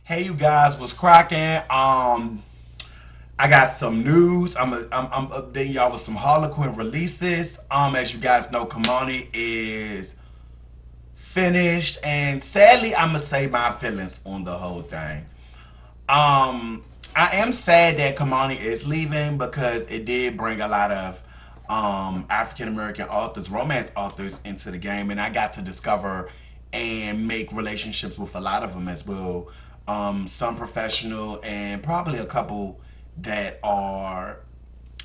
Hey, you guys, what's cracking? I got some news. I'm updating y'all with some Harlequin releases. As you guys know, Kimani is finished, and sadly, I'ma say my feelings on the whole thing. Um, I am sad that Kimani is leaving because it did bring a lot of African American authors, romance authors, into the game, and I got to discover and make relationships with a lot of them as well. Some professional, and probably a couple that are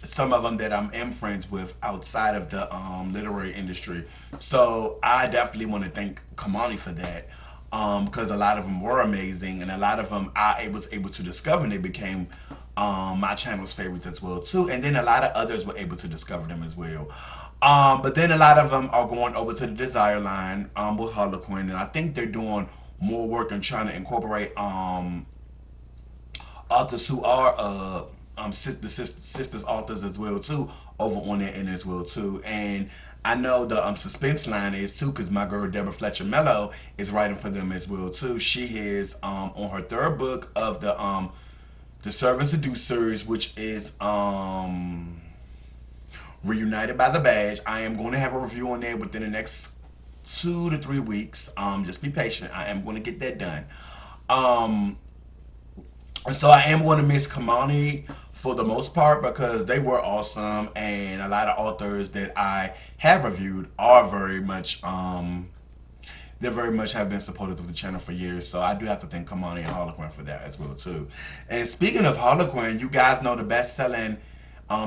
some of them that am friends with outside of the literary industry. So I definitely want to thank Kamani for that because a lot of them were amazing, and a lot of them I was able to discover, and they became my channel's favorites as well too. And then a lot of others were able to discover them as well. But then a lot of them are going over to the Desire line with Harlequin, and I think they're doing more work and trying to incorporate authors who are sisters authors as well too over on that end as well too. And I know the suspense line is too because my girl Deborah Fletcher Mello is writing for them as well too. She is on her third book of the Serve and Seduce series, which is Reunited by the Badge. I am going to have a review on there within the next 2 to 3 weeks. Just be patient. I am going to get that done. Um, so I am going to miss Kamani for the most part because they were awesome, and a lot of authors that I have reviewed are very much they very much have been supportive of the channel for years. So I do have to thank Kamani and Harlequin for that as well too. And speaking of Harlequin, you guys know the best-selling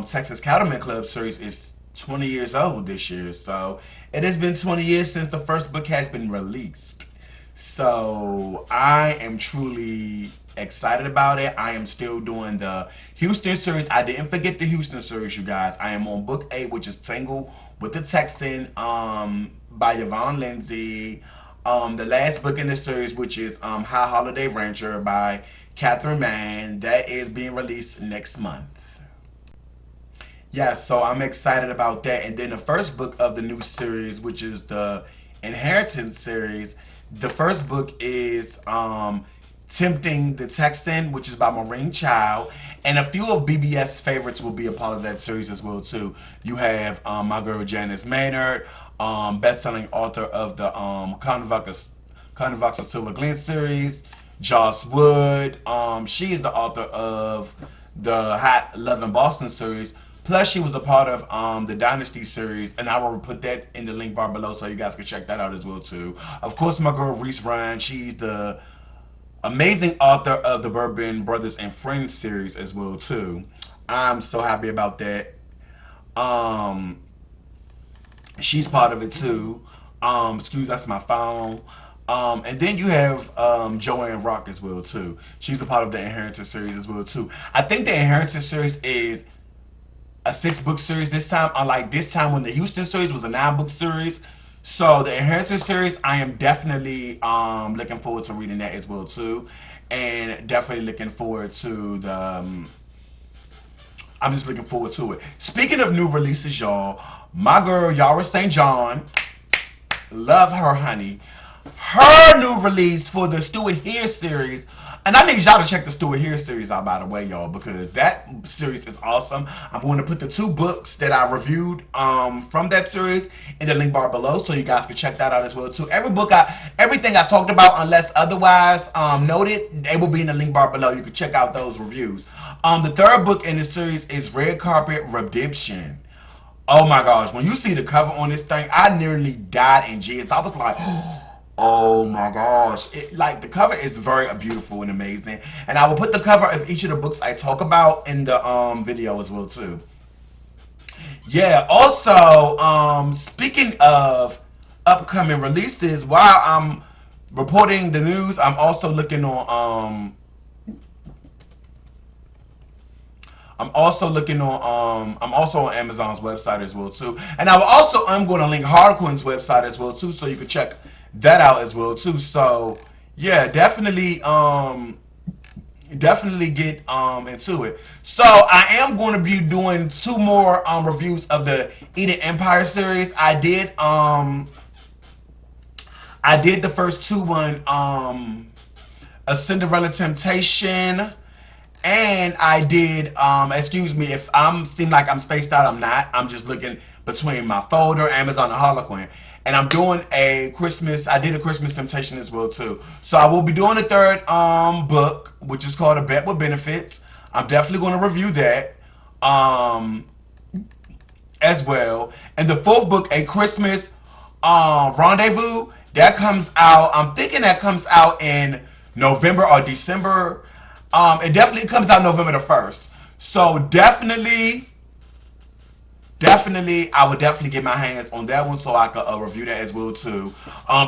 Texas Cattleman Club series is 20 years old this year. So it has been 20 years since the first book has been released. So I am truly excited about it. I am still doing the Houston series. I didn't forget the Houston series, you guys. I am on book 8, which is Tangled with the Texan by Yvonne Lindsay. The last book in the series, which is High Holiday Rancher by Catherine Mann, that is being released next month. Yeah, so I'm excited about that. And then the first book of the new series, which is the Inheritance series, the first book is Tempting the Texan, which is by Maureen Child. And a few of BBS favorites will be a part of that series as well too. You have my girl Janice Maynard, best-selling author of the Carnivox of Silver Glen series. Joss Wood, she is the author of the Hot Love in Boston series. Plus, she was a part of the Dynasty series, and I will put that in the link bar below so you guys can check that out as well too. Of course, my girl Reese Ryan, she's the amazing author of the Bourbon Brothers and Friends series as well too. I'm so happy about that. Um, she's part of it too. Excuse, that's my phone. And then you have Joanne Rock as well too. She's a part of the Inheritance series as well too. I think the Inheritance series is a 6-book series this time, unlike this time when the Houston series was a 9-book series. So the Inheritance series, I am definitely looking forward to reading that as well too, and definitely looking forward to the. I'm just looking forward to it. Speaking of new releases, y'all, my girl Yara St. John, love her, honey. Her new release for the Stuart Here series. And I need y'all to check the Stuart Here series out, by the way, y'all, because that series is awesome. I'm going to put the 2 books that I reviewed from that series in the link bar below, so you guys can check that out as well too. Everything I talked about, unless otherwise noted, they will be in the link bar below. You can check out those reviews. The third book in the series is Red Carpet Redemption. Oh my gosh, when you see the cover on this thing, I nearly died in jizzed. I was like, oh my gosh. Like, the cover is very beautiful and amazing. And I will put the cover of each of the books I talk about in the video as well too. Yeah, also, speaking of upcoming releases, while I'm reporting the news, I'm also on Amazon's website as well too. And I'm going to link Harlequin's website as well too, so you can check that out as well too. So yeah, definitely get into it. So I am going to be doing 2 more reviews of the Eden Empire series. I did the first 2 one A Cinderella Temptation, and I did, excuse me if I'm seem like I'm spaced out, I'm not. I'm just looking between my folder, Amazon, and Harlequin. And I'm doing a Christmas, I did a Christmas Temptation as well too. So I will be doing a third book, which is called A Bet with Benefits. I'm definitely going to review that um, as well. And the fourth book, A Christmas Rendezvous, that comes out, I'm thinking that comes out in November or December. It definitely comes out November the 1st. So definitely, I would definitely get my hands on that one so I could review that as well too.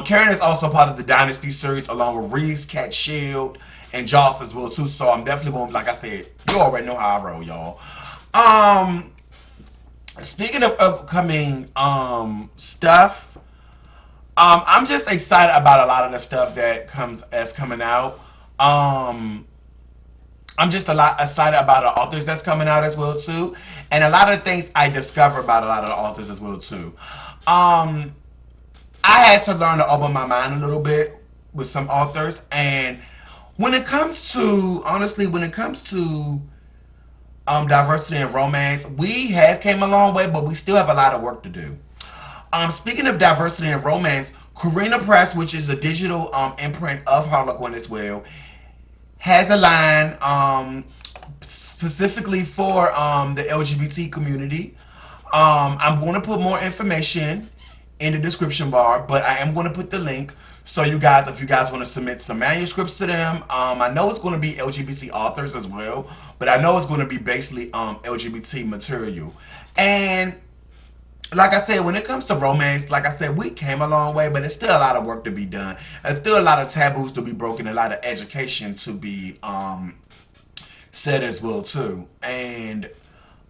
Carina is also part of the Dynasty series along with Reese, Cat Shield, and Joss as well too. So I'm definitely going, like I said, you already know how I roll, y'all. Um, Speaking of upcoming stuff, I'm just excited about a lot of the stuff that coming out. Um, I'm just a lot excited about the authors that's coming out as well too, and a lot of things I discover about a lot of the authors as well too. Um, I had to learn to open my mind a little bit with some authors, and when it comes to honestly, when it comes to diversity and romance, we have came a long way, but we still have a lot of work to do. Speaking of diversity and romance, Carina Press, which is a digital imprint of Harlequin as well, has a line specifically for the LGBT community. I'm going to put more information in the description bar, but I am going to put the link so you guys, if you guys want to submit some manuscripts to them, I know it's going to be LGBT authors as well, but I know it's going to be basically LGBT material. And like I said, when it comes to romance, like I said, we came a long way, but there's still a lot of work to be done. There's still a lot of taboos to be broken, a lot of education to be said as well too. And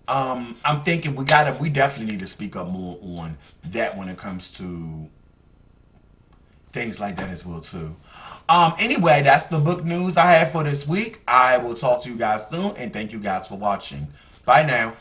I'm thinking we definitely need to speak up more on that when it comes to things like that as well too. Anyway, that's the book news I have for this week. I will talk to you guys soon, and thank you guys for watching. Bye now.